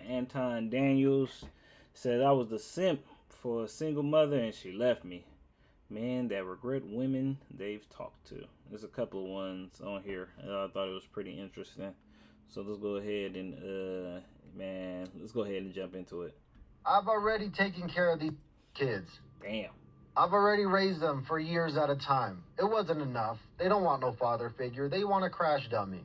Anton Daniels says I was the simp for a single mother and she left me. Men that regret women they've talked to. There's a couple of ones on here. I thought it was pretty interesting. So let's go ahead and let's go ahead and jump into it. I've already taken care of these kids. Damn. I've already raised them for years at a time. It wasn't enough. They don't want no father figure. They want a crash dummy.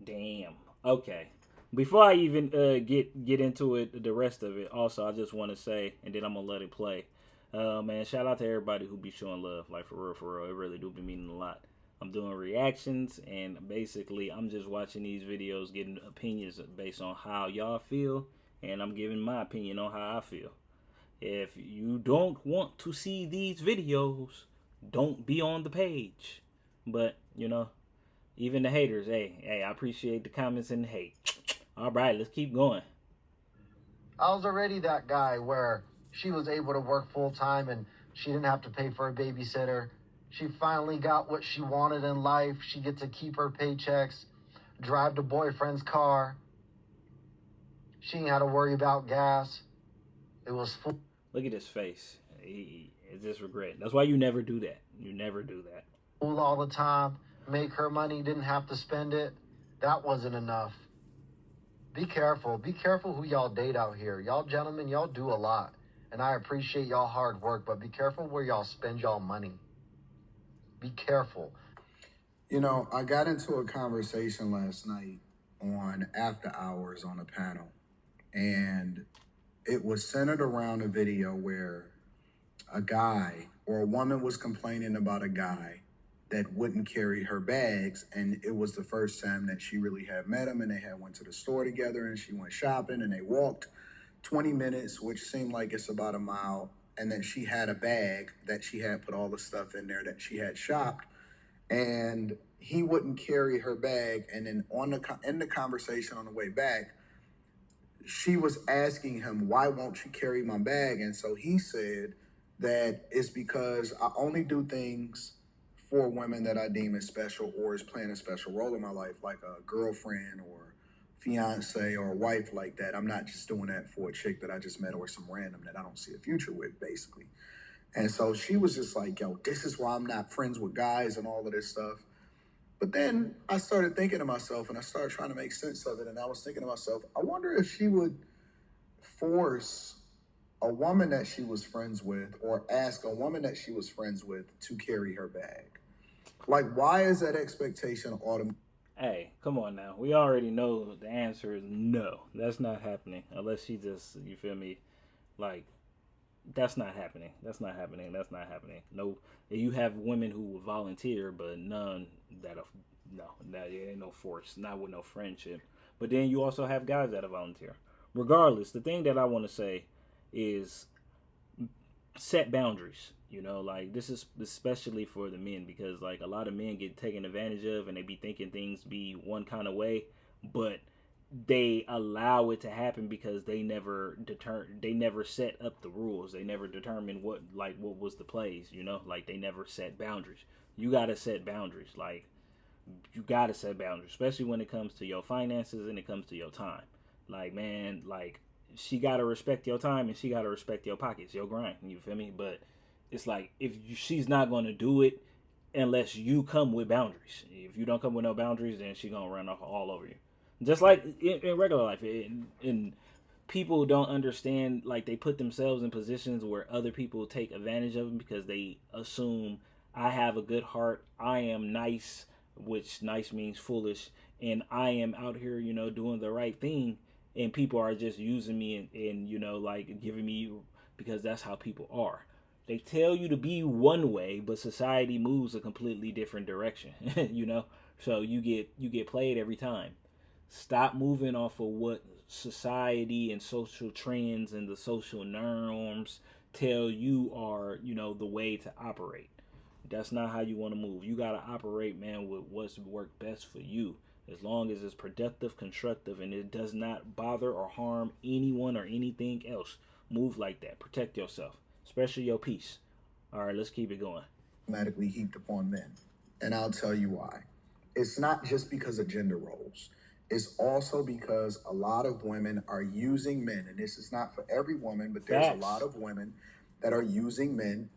Damn. Okay. Before I even get into it, the rest of it, also I just want to say, and then I'm gonna let it play. Man, shout out to everybody who be showing love, like for real. It really do be meaning a lot. I'm doing reactions, and basically I'm just watching these videos, getting opinions based on how y'all feel, and I'm giving my opinion on how I feel. If you don't want to see these videos, don't be on the page. But even the haters, hey, I appreciate the comments and the hate. All right, let's keep going. I was already that guy where she was able to work full time and she didn't have to pay for a babysitter. She finally got what she wanted in life. She get to keep her paychecks, drive the boyfriend's car. She ain't had to worry about gas. It was full. Look at his face. It's just regret. That's why you never do that. You never do that. All the time. Make her money, didn't have to spend it. That wasn't enough. Be careful. Be careful who y'all date out here. Y'all gentlemen, y'all do a lot. And I appreciate y'all hard work, but be careful where y'all spend y'all money. Be careful. You know, I got into a conversation last night on After Hours on a panel, and it was centered around a video where a guy or a woman was complaining about a guy that wouldn't carry her bags, and it was the first time that she really had met him, and they had went to the store together, and she went shopping, and they walked 20 minutes, which seemed like it's about a mile, and then she had a bag that she had put all the stuff in there that she had shopped, and he wouldn't carry her bag. And then in the conversation on the way back, she was asking him, why won't you carry my bag? And so he said that it's because I only do things for women that I deem as special or is playing a special role in my life, like a girlfriend or fiance or a wife like that. I'm not just doing that for a chick that I just met or some random that I don't see a future with, basically. And so she was just like, yo, this is why I'm not friends with guys and all of this stuff. But then I started thinking to myself, and I started trying to make sense of it. And I was thinking to myself, I wonder if she would force a woman that she was friends with or ask a woman that she was friends with to carry her bag. Like, why is that expectation automatic? Hey, come on now. We already know the answer is no. That's not happening. Unless she just, you feel me, like, that's not happening. That's not happening. That's not happening. No, you have women who will volunteer, but none that are, no, that ain't no force. Not with no friendship. But then you also have guys that are volunteer. Regardless, the thing that I want to say is set boundaries. Like this is especially for the men because like a lot of men get taken advantage of and they be thinking things be one kind of way, but they allow it to happen because they never set up the rules. They never determined what was the plays, like they never set boundaries. You got to set boundaries. Like you got to set boundaries, especially when it comes to your finances and it comes to your time. Like man, like she got to respect your time and she got to respect your pockets, your grind, you feel me? But it's like she's not going to do it unless you come with boundaries. If you don't come with no boundaries, then she going to run off all over you. Just like in regular life, and people don't understand, like they put themselves in positions where other people take advantage of them because they assume I have a good heart, I am nice, which nice means foolish, and I am out here, doing the right thing, and people are just using me and like giving me because that's how people are. They tell you to be one way, but society moves a completely different direction, So you get played every time. Stop moving off of what society and social trends and the social norms tell you are, the way to operate. That's not how you want to move. You got to operate, man, with what's worked best for you. As long as it's productive, constructive, and it does not bother or harm anyone or anything else. Move like that. Protect yourself, especially your peace. All right, let's keep it going. Automatically heaped upon men. And I'll tell you why. It's not just because of gender roles. It's also because a lot of women are using men, and this is not for every woman, but there's a lot Facts. of women that are using men,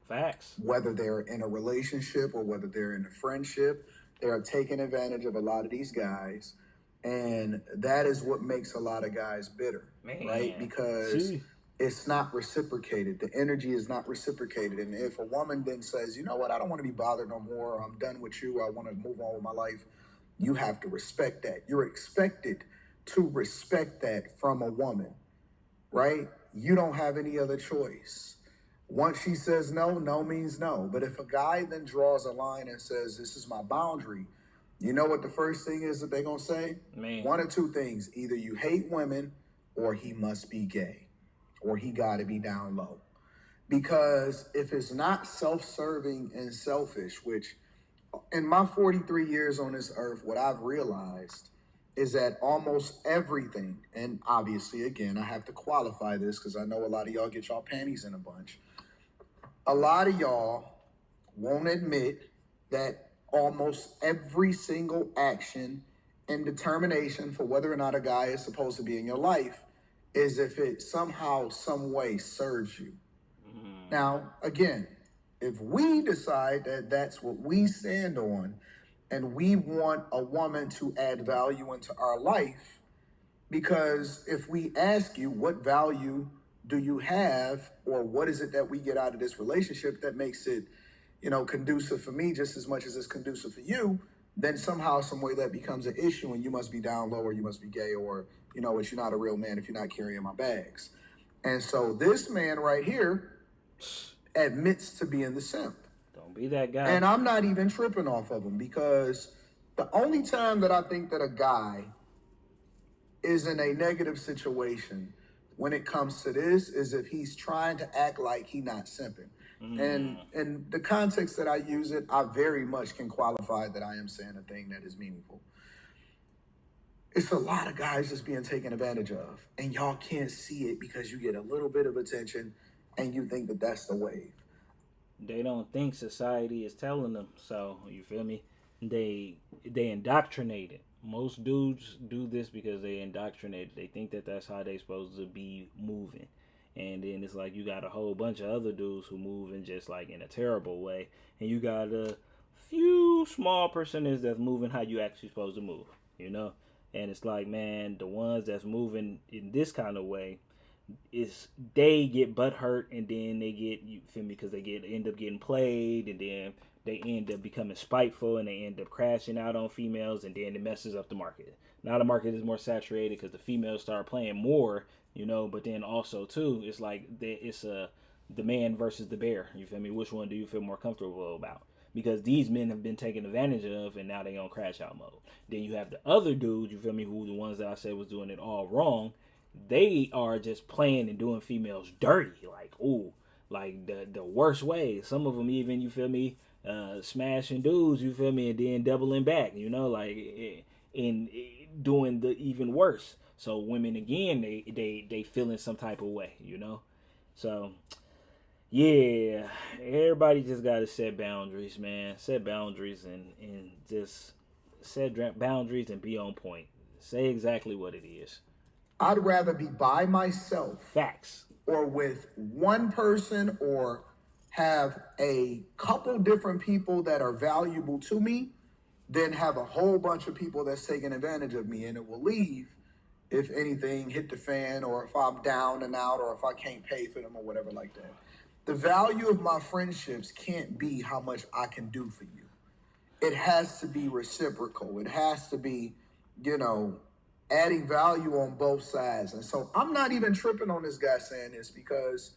Facts. whether they're in a relationship or whether they're in a friendship. They are taking advantage of a lot of these guys. And that is what makes a lot of guys bitter, right? Man. Because See? it's not reciprocated. The energy is not reciprocated. And if a woman then says, you know what, I don't want to be bothered no more, I'm done with you, I want to move on with my life, you have to respect that. You're expected to respect that from a woman, right? You don't have any other choice. Once she says no, no means no. But if a guy then draws a line and says, this is my boundary, you know what the first thing is that they're going to say? Man. One or two things. Either you hate women or he must be gay or he got to be down low. Because if it's not self-serving and selfish, which in my 43 years on this earth, what I've realized is that almost everything, and obviously, again, I have to qualify this because I know a lot of y'all get y'all panties in a bunch. A lot of y'all won't admit that almost every single action and determination for whether or not a guy is supposed to be in your life is if it somehow, some way serves you. Now, again, if we decide that that's what we stand on and we want a woman to add value into our life, because if we ask you what value do you have or what is it that we get out of this relationship that makes it, conducive for me just as much as it's conducive for you, then somehow, some way that becomes an issue and you must be down low or you must be gay or, you're not a real man if you're not carrying my bags. And so this man right here admits to being the simp. Don't be that guy. And I'm not even tripping off of him because the only time that I think that a guy is in a negative situation when it comes to this is if he's trying to act like he not simping. And in the context that I use it, I very much can qualify that I am saying a thing that is meaningful. It's a lot of guys just being taken advantage of, and y'all can't see it because you get a little bit of attention and you think that that's the wave. They don't think society is telling them. So you feel me? They indoctrinated. Most dudes do this because they indoctrinated. They think that that's how they supposed to be moving. And then it's like you got a whole bunch of other dudes who move in just like in a terrible way, and you got a few small percentage that's moving how you actually supposed to move, you know. And it's like, man, the ones that's moving in this kind of way, is they get butt hurt and then they get, you feel me, because they end up getting played, and then they end up becoming spiteful and they end up crashing out on females, and then it messes up the market. Now the market is more saturated because the females start playing more, you know. But then also too, it's like it's the man versus the bear. You feel me? Which one do you feel more comfortable about? Because these men have been taken advantage of, and now they on crash out mode. Then you have the other dudes, you feel me, who the ones that I said was doing it all wrong. They are just playing and doing females dirty, like ooh, like the worst way. Some of them even, you feel me, smashing dudes, you feel me, and then doubling back, you know, like in doing the even worse. So women again, they feeling some type of way, you know. So yeah, everybody just gotta set boundaries, man. Set boundaries and just set boundaries and be on point. Say exactly what it is. I'd rather be by myself Facts. or with one person or have a couple different people that are valuable to me than have a whole bunch of people that's taking advantage of me, and it will leave if anything hit the fan or if I'm down and out or if I can't pay for them or whatever like that. The value of my friendships can't be how much I can do for you. It has to be reciprocal. It has to be, you know, adding value on both sides. And so I'm not even tripping on this guy saying this because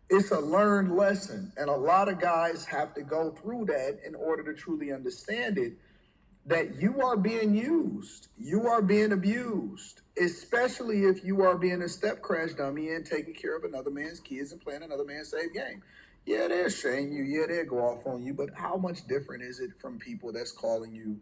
it's a learned lesson. And a lot of guys have to go through that in order to truly understand it, that you are being used. You are being abused, especially if you are being a step crash dummy and taking care of another man's kids and playing another man's save game. Yeah, they'll shame you. Yeah, they'll go off on you. But how much different is it from people that's calling you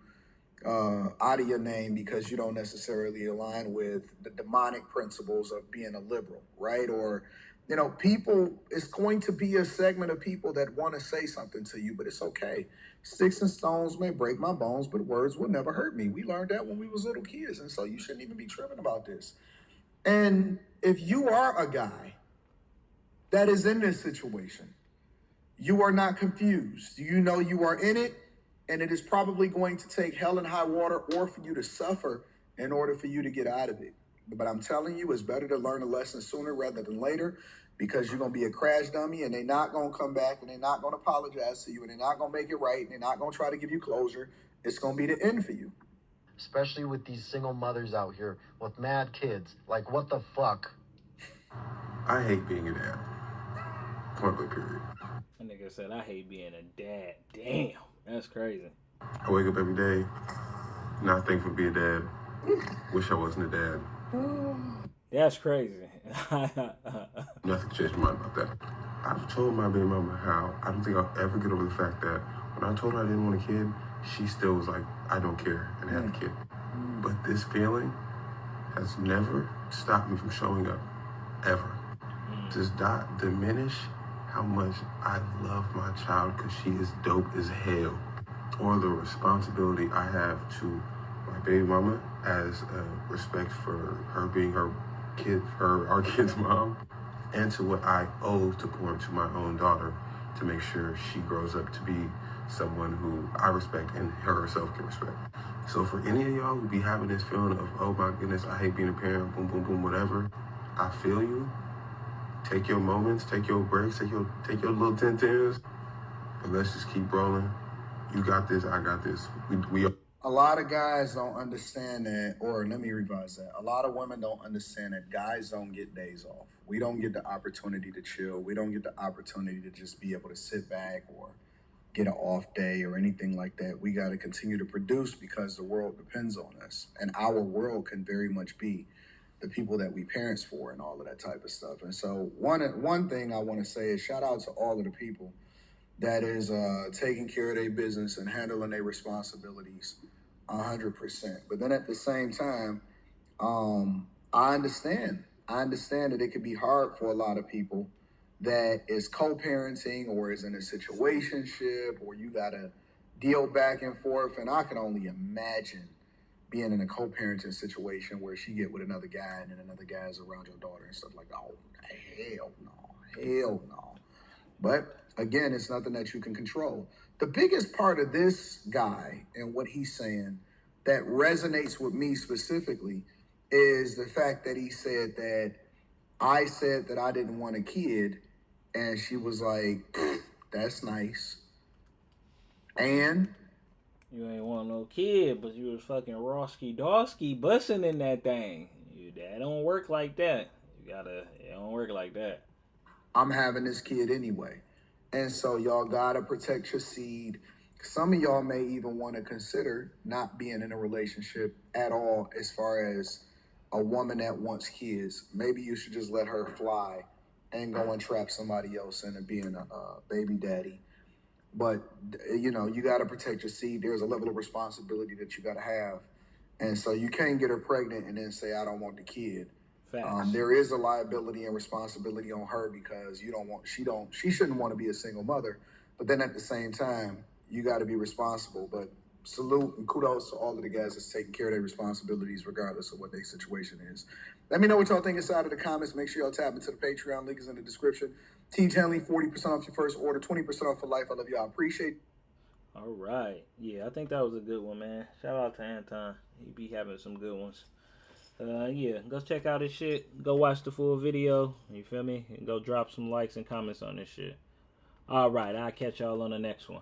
out of your name because you don't necessarily align with the demonic principles of being a liberal, right? Or You know, people, it's going to be a segment of people that want to say something to you, but it's okay. Sticks and stones may break my bones, but words will never hurt me. We learned that when we was little kids, and so you shouldn't even be tripping about this. And if you are a guy that is in this situation, you are not confused. You know you are in it, and it is probably going to take hell and high water or for you to suffer in order for you to get out of it. But I'm telling you, it's better to learn a lesson sooner rather than later, because you're going to be a crash dummy and they're not going to come back and they're not going to apologize to you and they're not going to make it right and they're not going to try to give you closure. It's going to be the end for you. Especially with these single mothers out here with mad kids. Like, what the fuck? I hate being a dad. Point blank period. That nigga said, I hate being a dad. Damn, that's crazy. I wake up every day, not thankful to be a dad. Wish I wasn't a dad. That's crazy. Nothing changed my mind about that. I've told my baby mama how I don't think I'll ever get over the fact that when I told her I didn't want a kid, she still was like, I don't care, and had a kid. But this feeling has never stopped me from showing up, ever. Does not diminish how much I love my child because she is dope as hell, or the responsibility I have to my baby mama as a respect for her being our kid's mom, and to what I owe to pour into my own daughter to make sure she grows up to be someone who I respect and her herself can respect. So for any of y'all who be having this feeling of, oh my goodness, I hate being a parent, boom, boom, boom, whatever, I feel you. Take your moments, take your breaks, take your little 10-10s, and let's just keep rolling. You got this, I got this. We A lot of guys don't understand that, or let me revise that. A lot of women don't understand that guys don't get days off. We don't get the opportunity to chill. We don't get the opportunity to just be able to sit back or get an off day or anything like that. We got to continue to produce because the world depends on us. And our world can very much be the people that we parents for and all of that type of stuff. And so one thing I want to say is shout out to all of the people that is taking care of their business and handling their responsibilities 100%. But then at the same time, I understand. I understand that it can be hard for a lot of people that is co-parenting or is in a situationship or you got to deal back and forth. And I can only imagine being in a co-parenting situation where she get with another guy and then another guy's around your daughter and stuff like that. Oh, hell no. But again, it's nothing that you can control. The biggest part of this guy and what he's saying that resonates with me specifically is the fact that he said that I said that I didn't want a kid, and she was like, that's nice. And You ain't want no kid, but you was fucking Rosky Dosky busting in that thing. That don't work like that. It don't work like that. I'm having this kid anyway. And so y'all gotta protect your seed. Some of y'all may even want to consider not being in a relationship at all as far as a woman that wants kids. Maybe you should just let her fly and go and trap somebody else into being a baby daddy. But, you know, you got to protect your seed. There's a level of responsibility that you got to have. And so you can't get her pregnant and then say, I don't want the kid. There is a liability and responsibility on her because she shouldn't want to be a single mother. But then at the same time, you got to be responsible. But salute and kudos to all of the guys that's taking care of their responsibilities regardless of what their situation is. Let me know what y'all think inside of the comments. Make sure y'all tap into the Patreon. Link is in the description. Team Chanley, 40% off your first order, 20% off for life. I love y'all. Appreciate it. All right. Yeah, I think that was a good one, man. Shout out to Anton. He be having some good ones. Yeah, go check out his shit. Go watch the full video. You feel me? And go drop some likes and comments on this shit. All right, I'll catch y'all on the next one.